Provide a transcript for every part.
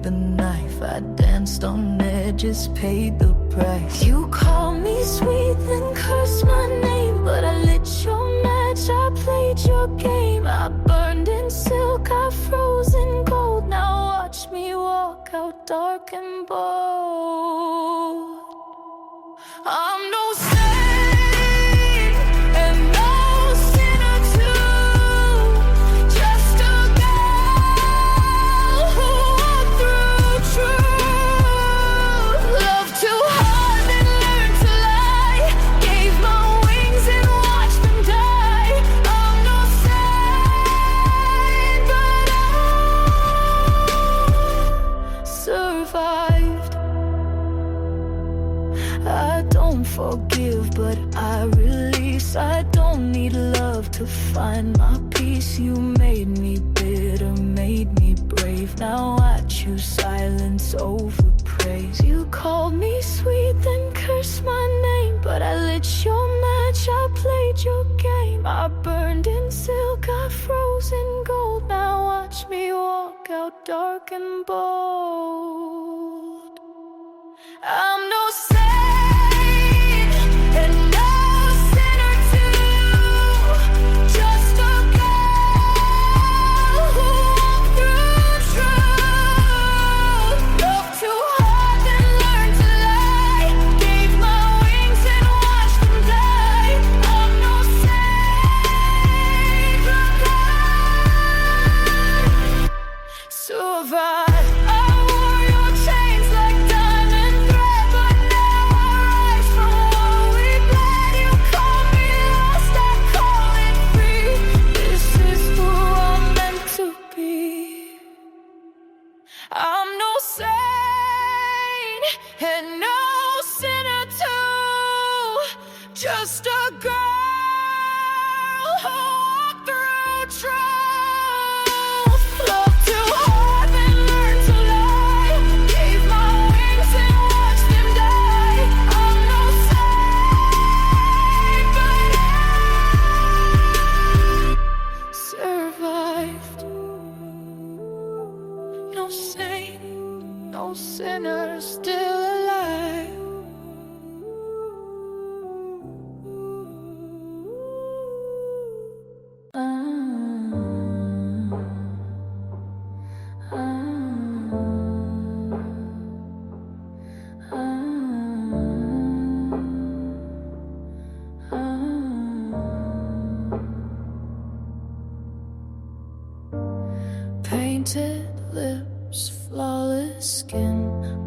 the knife. I danced on edges, paid the price. You called me sweet, then cursed my name, but I lit your match, I played your game. I burned in silk, I froze in gold. Now watch me walk out dark and bold. I'm no saint and no sinner too, just a girl who walked through truth. Loved too hard and learned to lie, gave my wings and watched them die. I'm no saint, but I survived. I don't forgive, but I release. I don't need love to find my peace. You made me bitter, made me brave. Now I choose silence over praise. You called me sweet, then cursed my name, but I lit your match, I played your game. I burned in silk, I froze in gold. Now watch me walk out dark and bold. I'm no saint and no sinner too, just a girl who walked through truth. Loved too hard and learned to lie, gave my wings and watched them die. I'm no saint, but I survived. I'm no saint and no sinner too, just a girl who walked through truth. Loved too hard and learned to lie, gave my wings and watched them die. I'm no saint, but I survived. No saint, no sinner, still alive. Painted lips, flawless skin,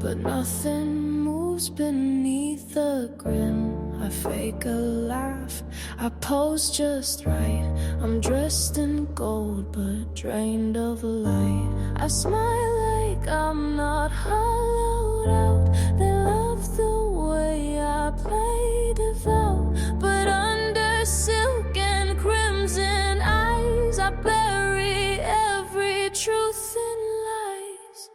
but nothing moves beneath the grin. I fake a laugh, I pose just right. I'm dressed in gold, but drained of light. I smile like I'm not hollowed out. They love the way I play devout, but under silk and crimson eyes, I bury every truth in lies.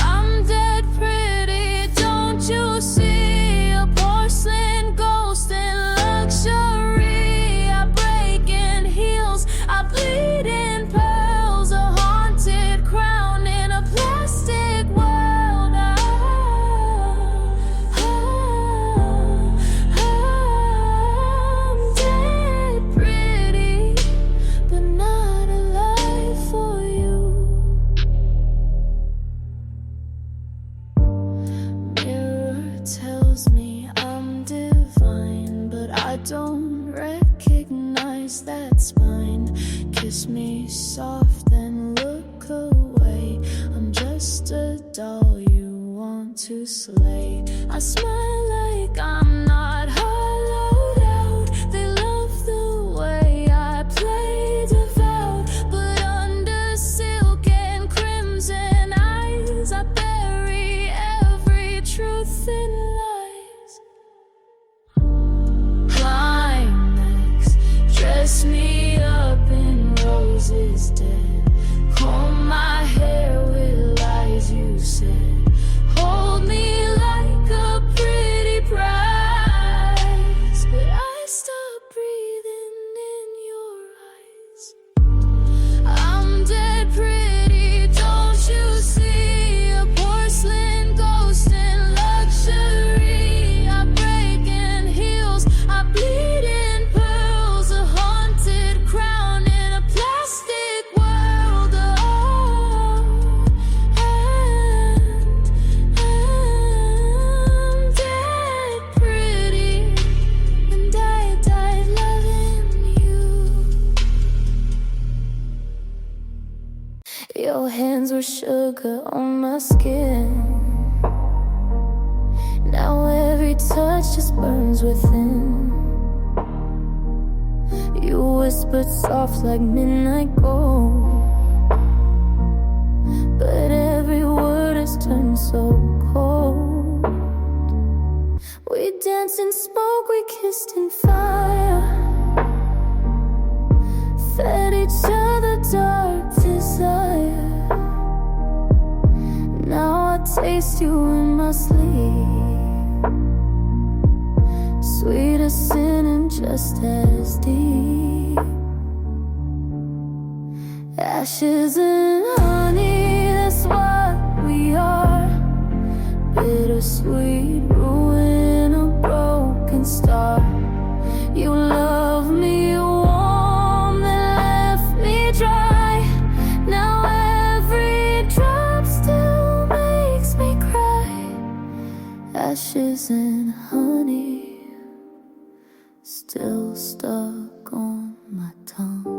I'm dead pretty, don't you see? A porcelain ghost in luxury. I break in heels, I bleed in pearls. A haunted crown in a plastic world. I'm dead pretty, but not alive for you. Mirror tells me I'm divine, but I don't recognize that spine. Kiss me soft, then look away. I'm just a doll you want to slay. I smile like I'm not hollowed out. They love the way I play devout, but under silk and crimson eyes, I bury every truth in lies. Climax, dress me up in roses dead. Comb my hair with lies you said. Hold me like a pretty were sugar on my skin. Now every touch just burns within. You whispered soft like midnight gold, but every word has turned so cold. We danced in smoke, we kissed in fire, fed each other dark desire. Now I taste you in my sleep, sweet as sin and just as deep. Ashes and honey, that's what we are. Bittersweet ruin, a broken star. You love me warm, then left me dry. Now every drop still makes me cry. Ashes and honey, still stuck on my tongue.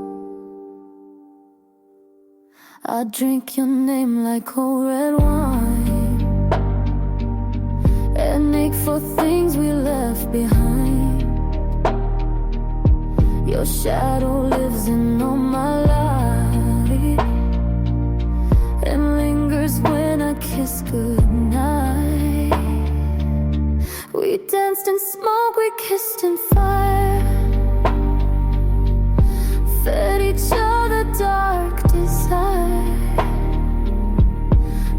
I drink your name like cold red wine, and ache for things we left behind. Your shadow lives in all my life, and lingers when I kiss goodnight. We danced in smoke, we kissed in fire, fed each other dark desire.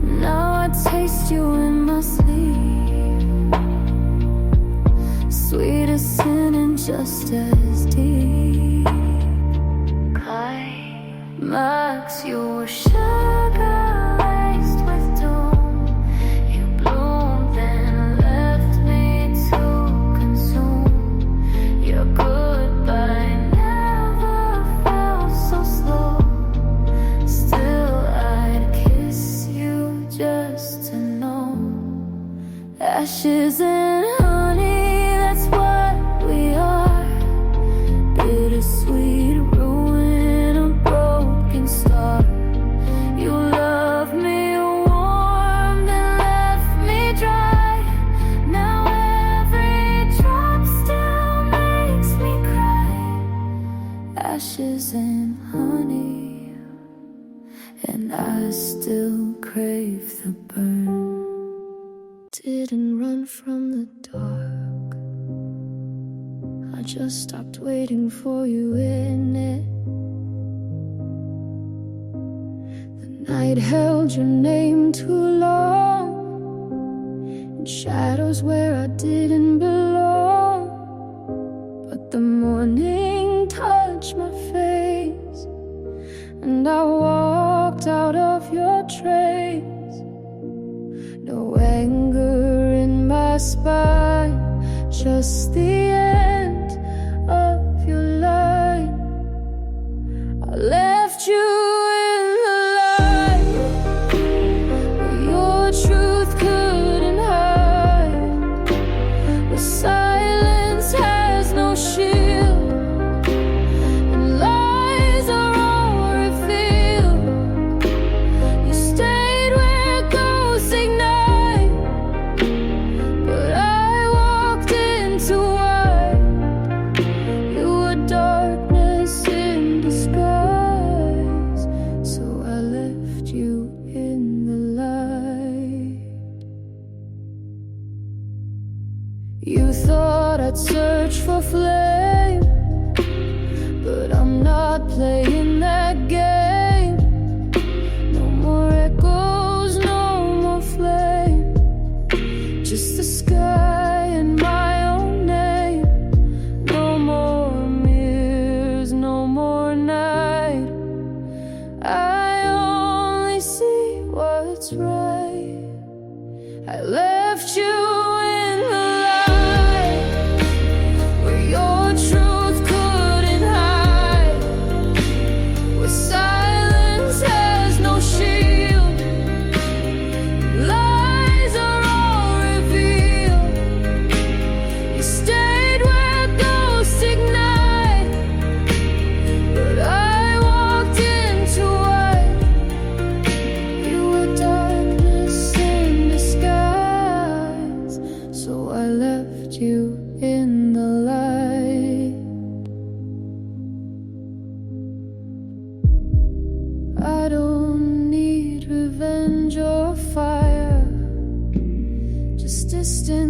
Now I taste you in my sleep, sweet as sin and just as deep. Climax, you were sugar laced with doom. You bloomed then left me to consume. Your goodbye never felt so slow. Still I'd kiss you just to know. Ashes and honey, that's what we are. Bittersweet ruin, a broken star. You love me warm, then left me dry. Now every drop still makes me cry. Ashes and honey, and I still crave the burn. Didn't run from the dark, I just stopped waiting for you in it. The night held your name too long, in shadows where I didn't belong. But the morning touched my face, and I walked out of your trace. No anger in my spine, just the end of your line. I left you in the light, where your truth couldn't hide, where silence has no shield, and lies are all revealed. You stayed where ghosts ignite, but I walked into wide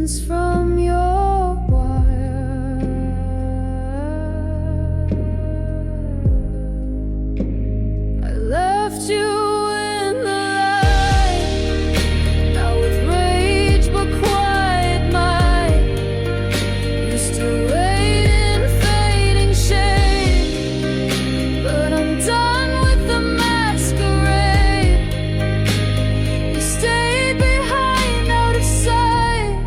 distance from your wire. I left you in the light, now with rage but quiet mind. You still wait in fading shade, but I'm done with the masquerade. You stayed behind out of sight.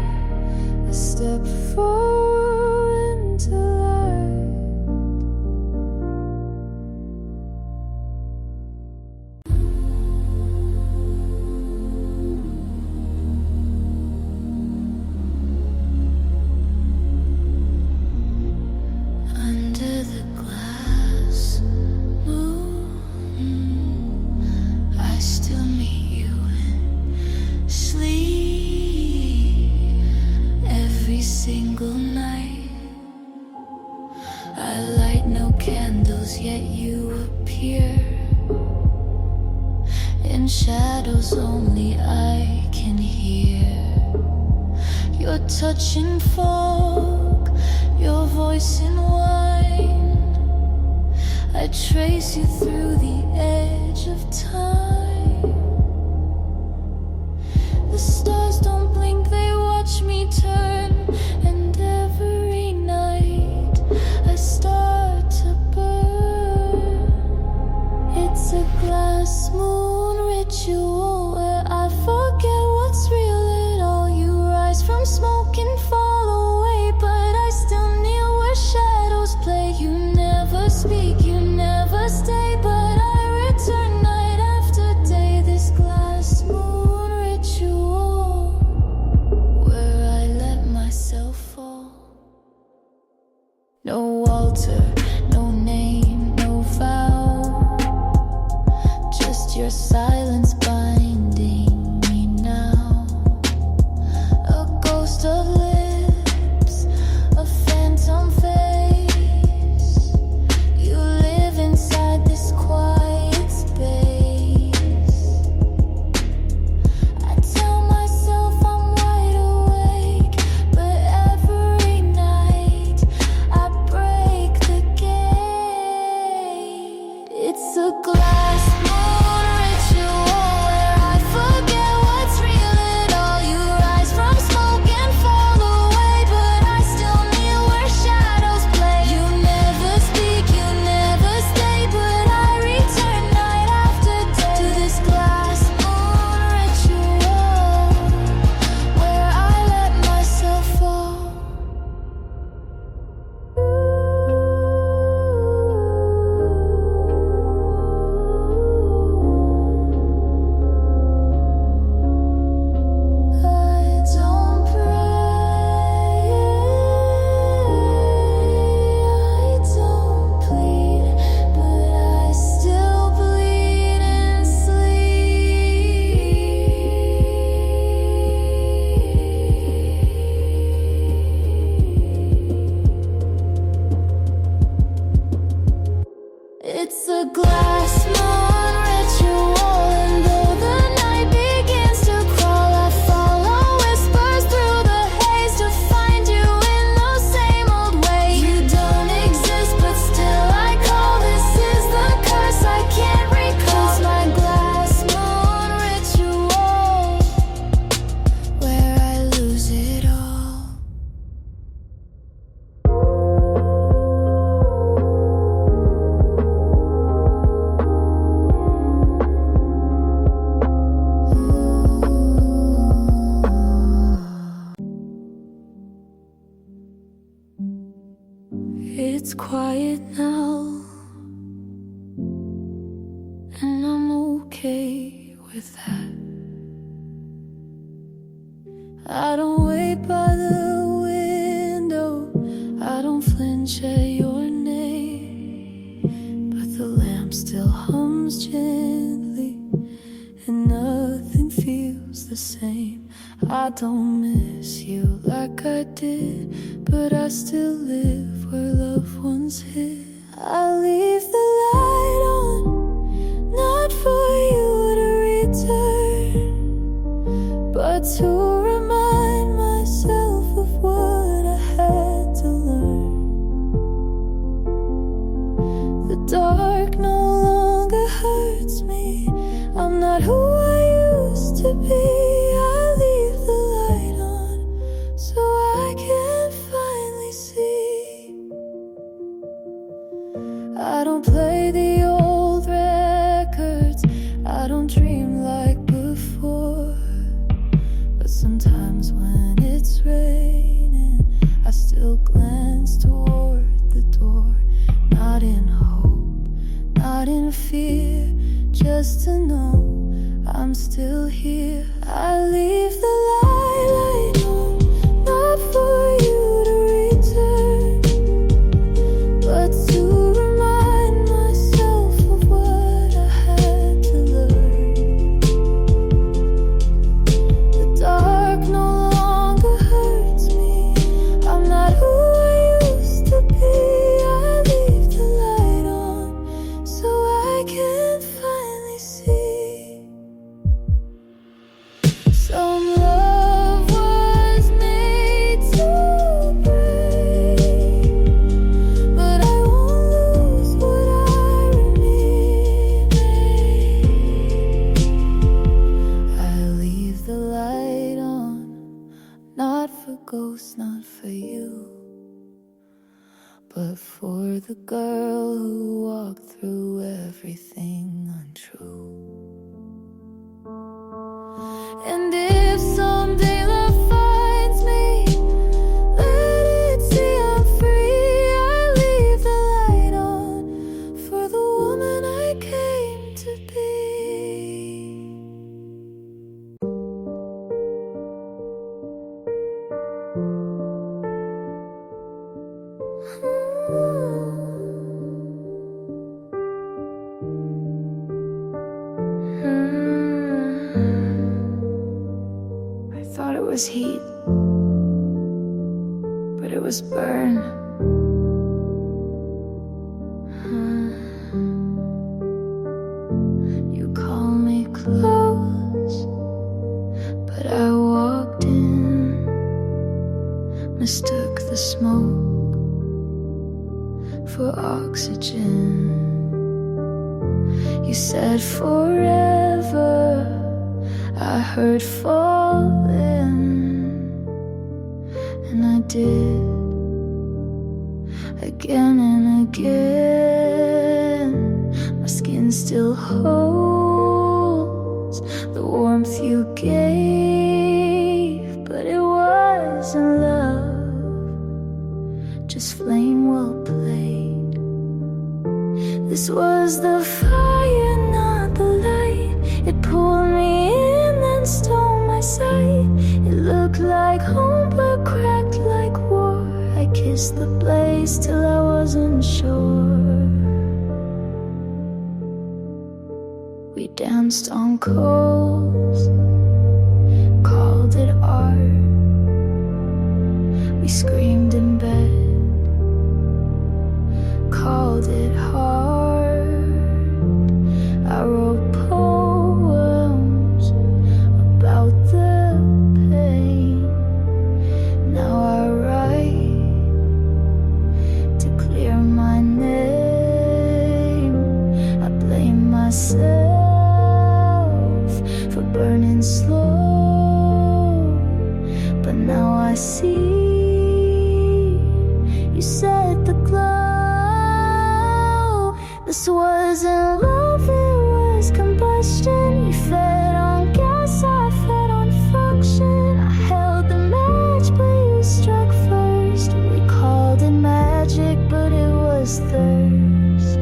I step forward into light. Under the glass moon, I still meet you in sleep every single night. I light no candles, yet you appear in shadows only I can hear. Your touch in fog, your voice in wine. I trace you through the edge of time. The stars don't blink, they watch me turn. And every night I start to burn. It's a glass moon ritual where I forget what's real at all. You rise from smoke and fall away, but I still kneel where shadows play. You never speak, you never stay, but I return night after day. This glass moon ritual where I let myself fall. No altar, no name, no vow, just your silence binding me now. A ghost of lips, a phantom face. You live inside this quiet space. I tell myself I'm wide awake, but every night I break the gate. It's a glass moon ritual where I forget what's real at all. You rise from smoke and fall away, but I still kneel where shadows play. You never speak, you never stay, but I return night after day to this glass moon ritual where I let myself fall. I don't pray, I don't plead, but I still bleed in sleep. It's a glass moon ritual, and though the night begins to crawl, I follow whispers through the haze to find you in the same old way. You don't exist, but still I call. This is the curse I can't recall. It's my glass moon ritual where I lose it all. It's quiet now, and I'm okay with that. I don't wait by the window, I don't flinch at your name, but the lamp still hums gently, and nothing feels the same. I don't miss you like I did, but I still live where loved ones hid. I leave the light on, not for you to return, but to remind myself dark no longer hurts me. I'm not who I used to be. I leave the light on so I can finally see. I don't play the old records, I don't dream like before. But sometimes when it's raining, I still glance toward the door. Not in hope, not in fear, just to know I'm still here. I leave the light on, not for you to return, but to remind myself of what I had to learn. The dark no longer hurts me. I'm not who I used to be. I leave the light on so I can finally see. Some love was made to break, but I won't lose what I remain. I leave the light on, not for ghosts, not for you, but for the girl who walked through everything untrue. And if someday love finds me, let it see I'm free. I leave the light on for the woman I came to be. I thought it was heat, but it was burn. You call me close, but I walked in, mistook the smoke for oxygen. You said forever, I heard falling, and I did, again and again. My skin still holds the warmth you gave, but it wasn't love, just flame well played. This was the fire, not the light. It pulled me in, then stole my sight. It looked like home, but cracked like war. I kissed the blaze till I wasn't sure. We danced on coals, called it art. We screamed in bed, called it hard. I wrote poems about the pain. Now I write to clear my name. I blame myself for burning slow, but now I see you set the glow. This wasn't love, it was combustion. You fed on gas, I fed on function. I held the match, but you struck first. We called it magic, but it was thirst.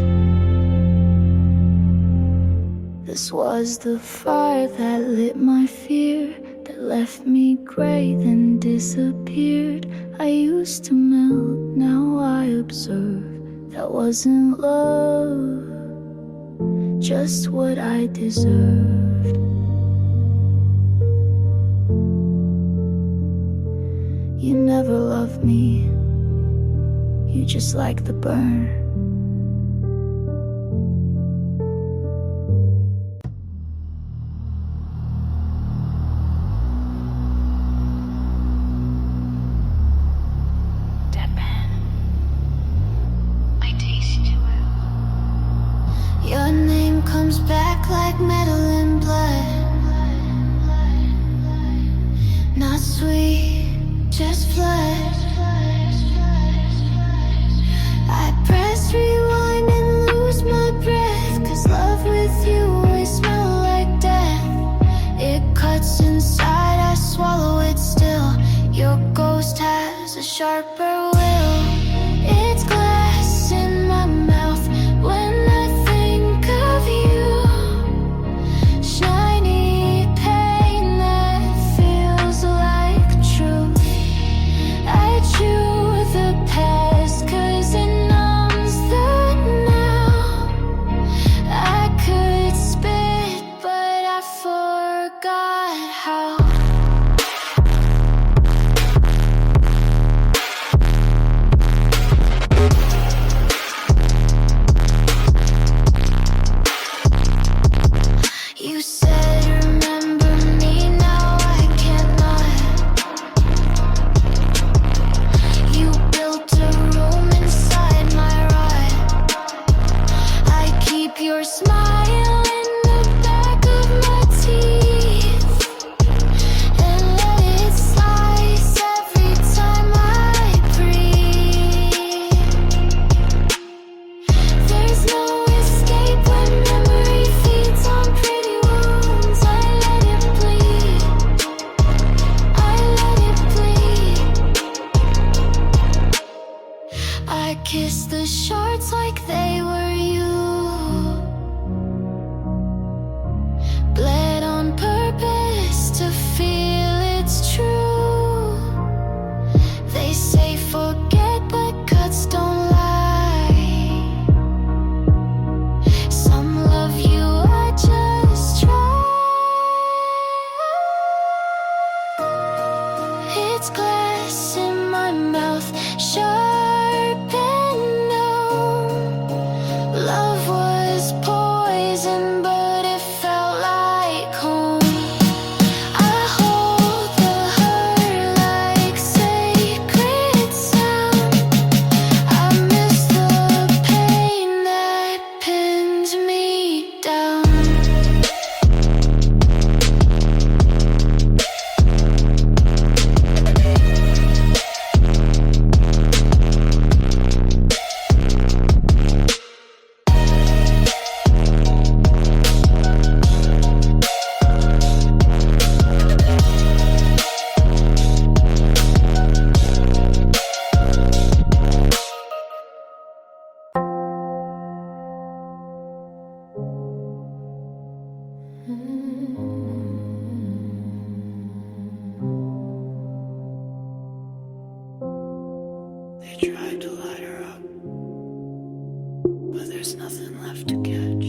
This was the fire that lit my fear, that left me gray, then disappeared. I used to melt, now I observe. That wasn't love, just what I deserved. You never loved me, you just like the burn. sharper will. It's glass in my mouth when I think of you. Shiny pain that feels like truth. I chew the past 'cause it numbs the now. I could spit but I forgot how. You said remember me, now I cannot. You built a room inside my rot. I keep your smile in the back of my teeth and let it slice every time I breathe. There's no escape when memory feeds on pretty wounds. I let it bleed. I let it bleed. I kiss the shards like they were you. Bled on purpose to feel it's true. They say forget, but cuts don't lie. Some love you, I just try. It's glass in my mouth, sharp and numb. Love was poison, but it felt like home. I hold the hurt like sacred sound. I miss the pain that pinned me down. They tried to light her up, but there's nothing left to catch.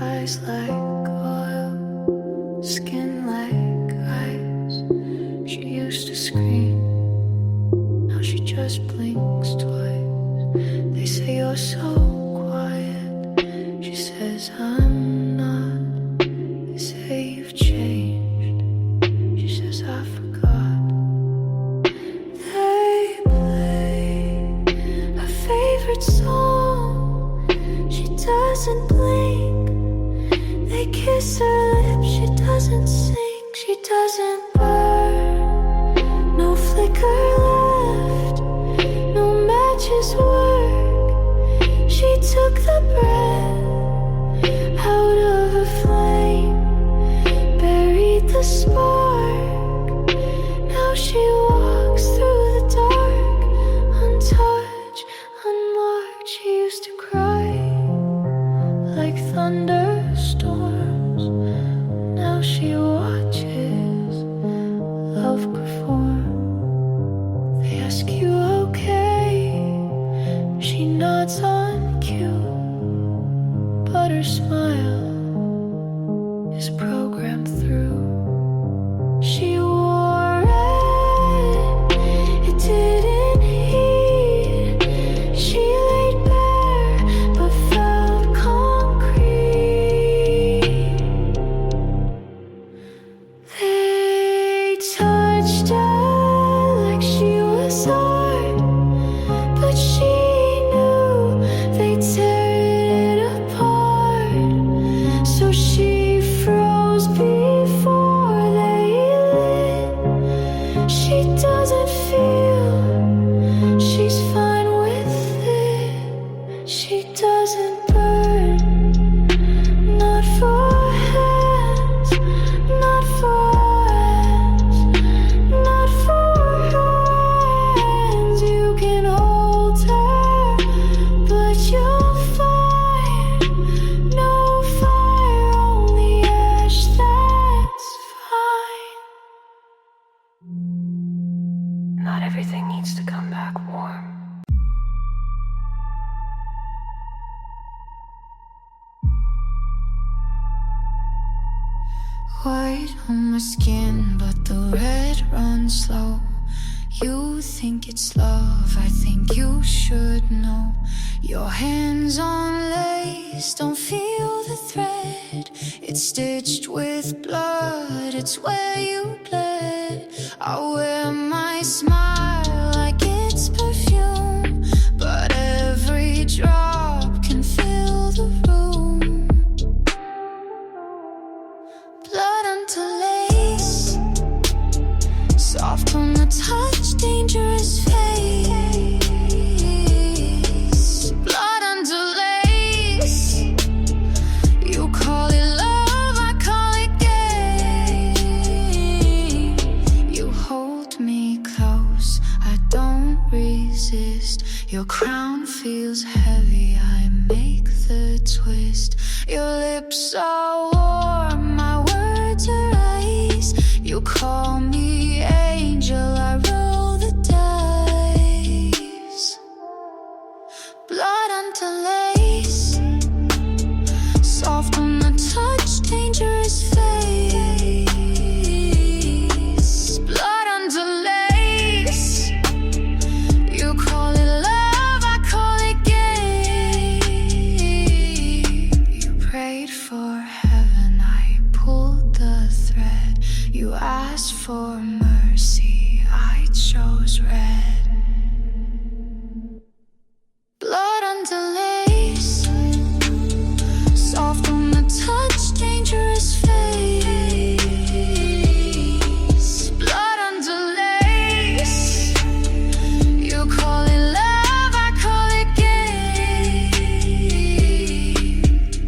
Eyes like oil, skin like ice. She used to scream, now she just blinks twice. They say you're so quiet, she says I'm not. They say you've changed, she says I forgot. They play her favorite song, she doesn't blink. They kiss her lips, she doesn't sing. She doesn't burn, no flicker left, no matches work. She took the breath out of a flame, buried the spark. Now she walks through the dark, untouched, unmarked. She used to cry like thunderstorms. Now she watches love perform. They ask you okay, she nods on cue, but her smile is programmed through. She wore red, it didn't heat. She laid bare, but felt concrete. They touched her like she was art. needs to come back warm. White on my skin, but the red runs slow. You think it's love, I think you should know. Your hands on lace, don't feel the thread. It's stitched with blood, it's where you bled. I wear my smile like it's perfume, but every drop can fill the room. Blood onto lace, soft on the touch, dangerous face. Blood onto lace, you call it love, I call it game. You hold me close, I don't resist. Your crown feels heavy, I make the twist. Your lips are warm, my words are ice. You call me angel, I roll the dice. Blood onto lace, soft on the touch, dangerous face. Blood onto lace, you call it love, I call it game. You prayed for heaven, I pulled the thread. You asked for mercy, I chose red. Blood onto lace, soft on the touch, dangerous face. Blood onto lace, you call it love, I call it game.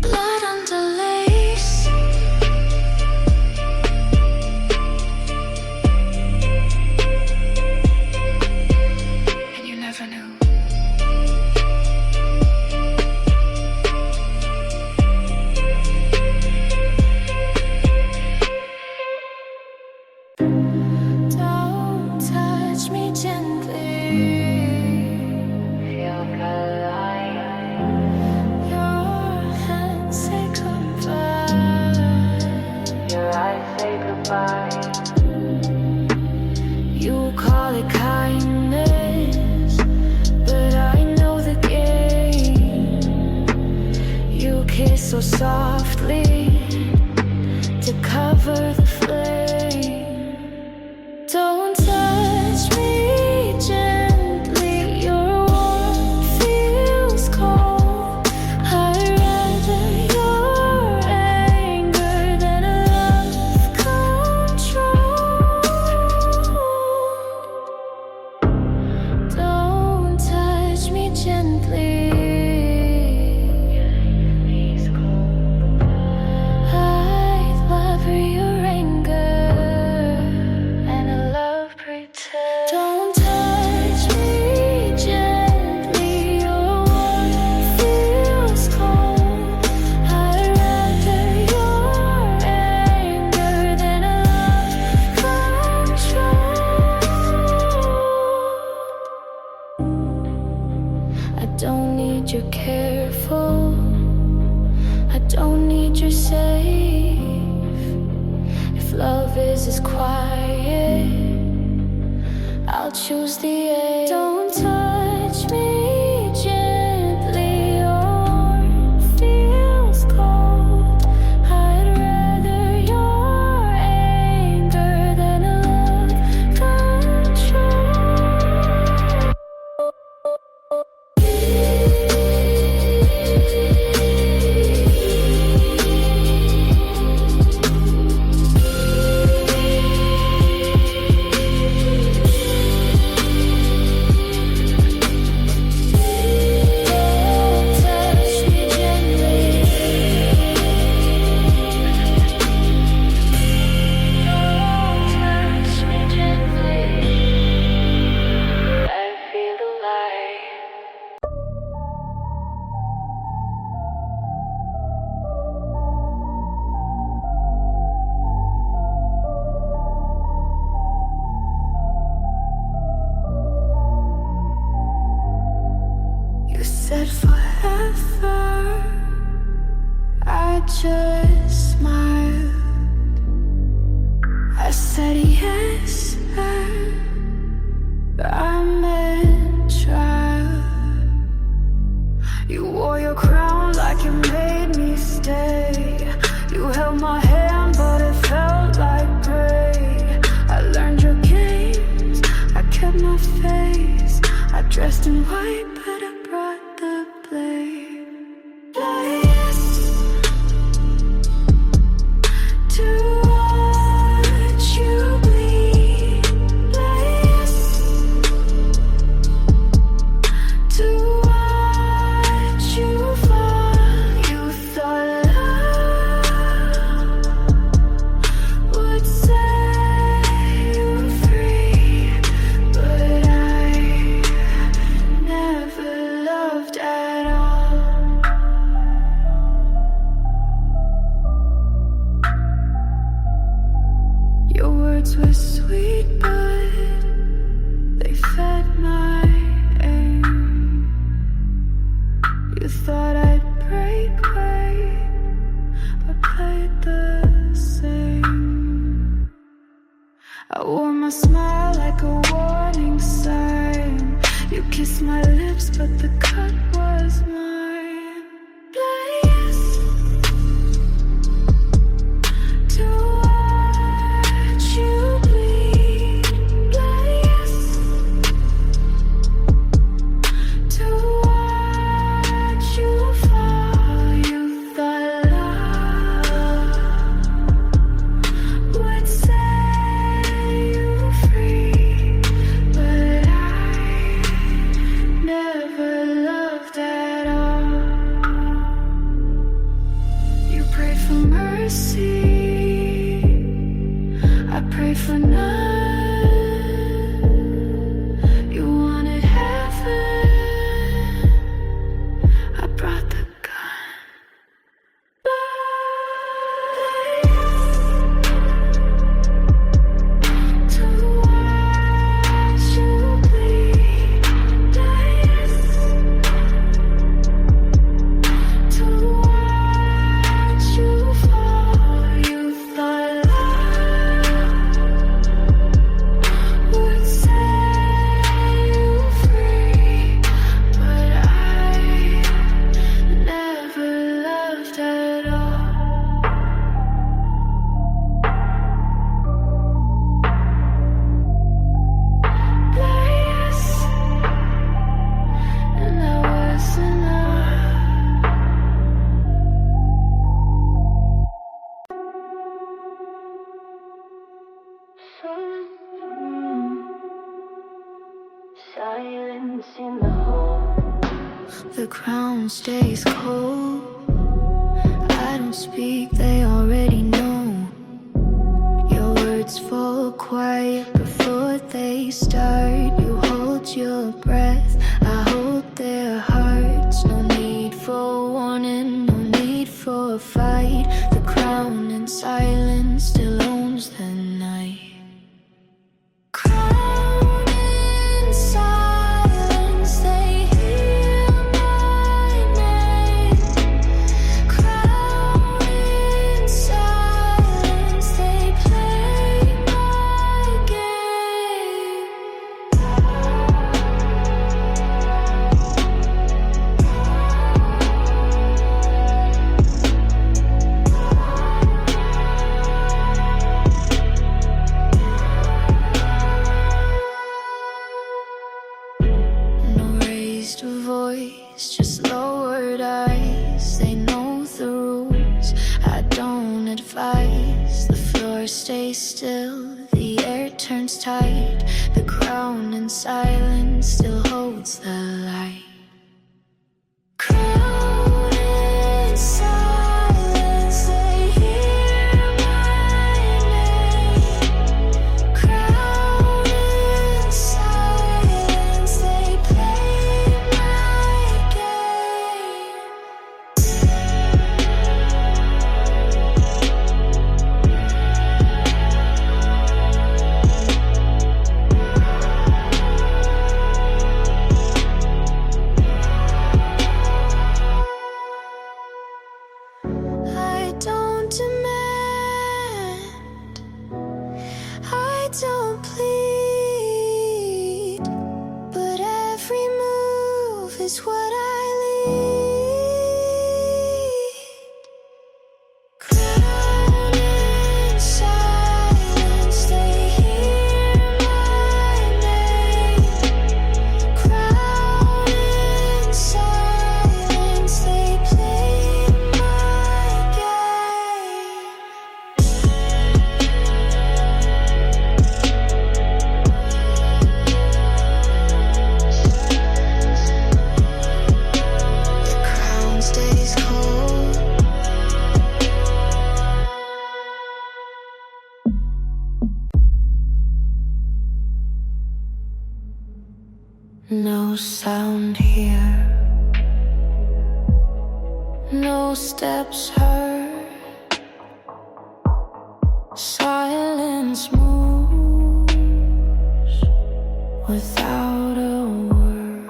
Blood onto lace. And you never knew. Don't touch me gently. Feel the light. Your hands say goodbye. Your eyes say goodbye. You call it kindness, but I know the game. You kiss so softly to cover the flame. Don't touch me gently, your warmth feels cold. I'd rather your anger than a love control. Don't touch me gently. I'd love your anger and a love pretend. Don't touch me gently, your warmth feels cold. I'd rather your anger than a love control. I don't need your careful, I don't need your safe. If love is as quiet, I'll choose the air. Don't touch me gently, your warmth feels cold. I'd rather your anger than a love control. just smiled. I said yes, I meant try. You wore your crown like it made me stay. You held my hand but it felt like prey. I learned your games, I kept my face. I dressed in white but I brought the blame. Yes, to watch you bleed. Yes, to watch you fall. You thought love would set you free, but I never loved at all. Your words were sweet, but they fed my aim. You thought I'd break away, but played the same. I wore my smile like a warning sign. You kissed my lips, but the cut was mine. Place to watch you bleed. Place to watch you fall. You thought love would set you free, but I never loved at all. You prayed for mercy, I prayed for none. You wanted heaven, I brought the gun. To watch you bleed. To watch you fall. You thought love would set you free, but I never loved at all. Place, and that was enough. Silence in the hole. The crown stays cold. I don't speak, they already know. Your words fall quiet before they start. You hold your breath, I hold their hearts. No need for warning, no need for a fight. The crown in silence still owns the night. Crown in silence, they hear my name. Crown in silence, they play my game. No raised voice, just lowered eyes. They know the rules, I don't advise. The floor stays still, the air turns tight. The crown in silence still holds the light. Crown in silence, they hear my name. Crown in silence, they play my game. is what I leave. Crowned in silence, they hear my name. Crowned in silence, they play my game. The crown stays cold. No sound here, no steps heard. Silence moves without a word.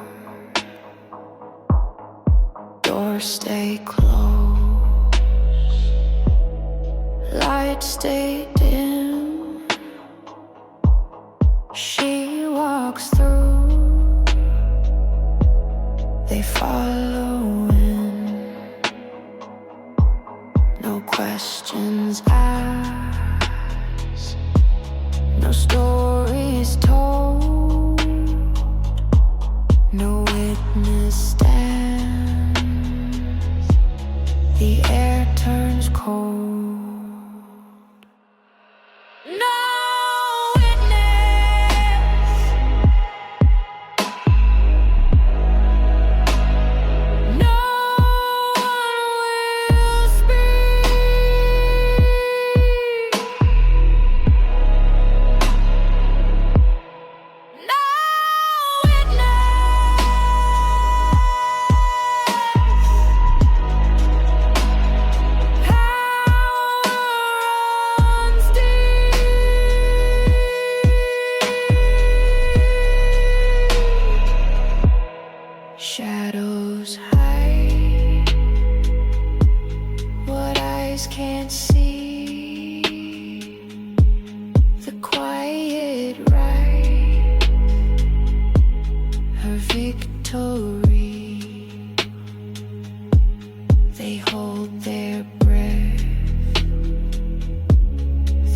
Doors stay closed, lights stay dim. She walks through, they follow in. No questions asked, no stories told, no witness stands. The air turns cold. No witness, no one will speak. No witness. Power runs deep. Shadows hide what eyes can't see. The quiet right, her victory. They hold their breath.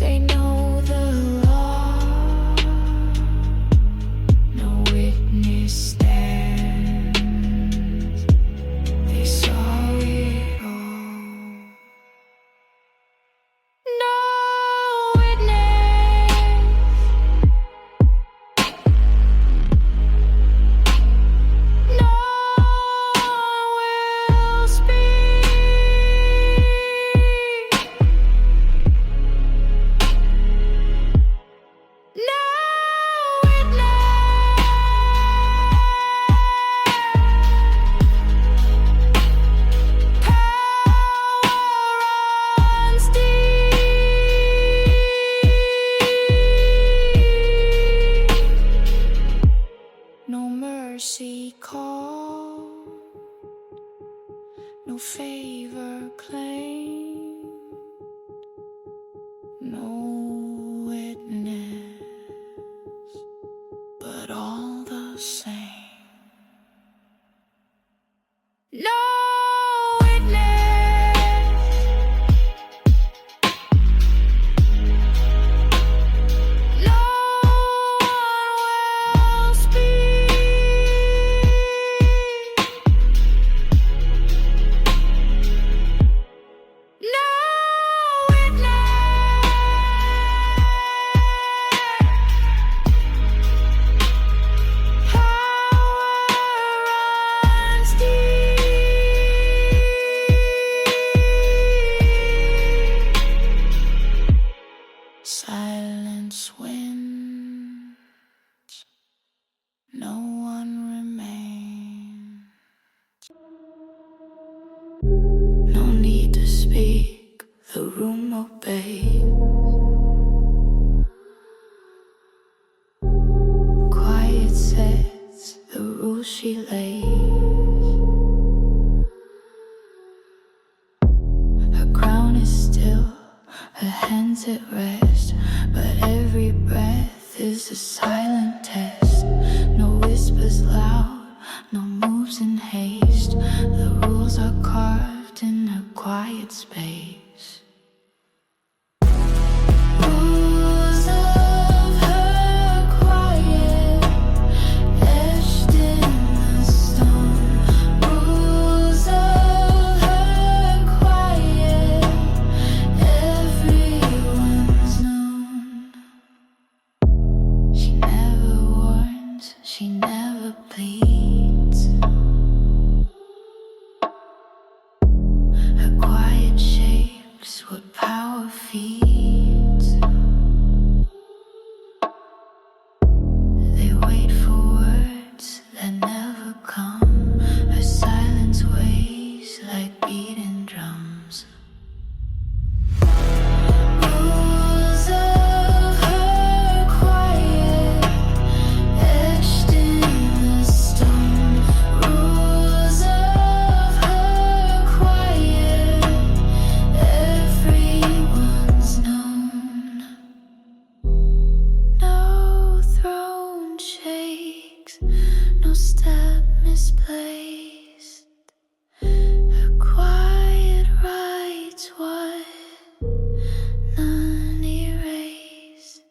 They know the law. No witness stands. They saw it all. No witness. No one will speak. No witness. Power runs deep. No mercy called, no favor claimed, no witness, but all the same. No witness, no one will speak. No witness. Power runs deep. Silence wins, no one remains. No need to speak, the room obeys. Quiet sets the rules she lays. Her crown is still, her hands at rest, but every breath is a silent test. No whispers loud, no moves in quiet space. Rules of her quiet, etched in the stone. Rules of her quiet, everyone's known. She never warns, she never pleads. Her quiet shapes what power feeds. They wait for words that never come. Her silence weighs like beating drums. Rules of her quiet, etched in the stone. Rules of her quiet, everyone's known. No throne shakes, no step misplaced. Her quiet writes what none erased.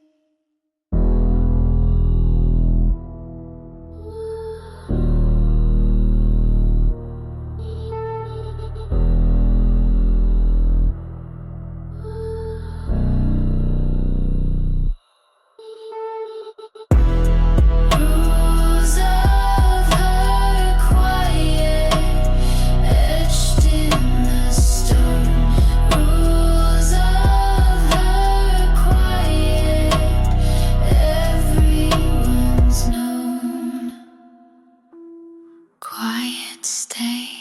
Rules of her quiet, etched in the stone. Rules of her quiet, everyone's known. Quiet stay.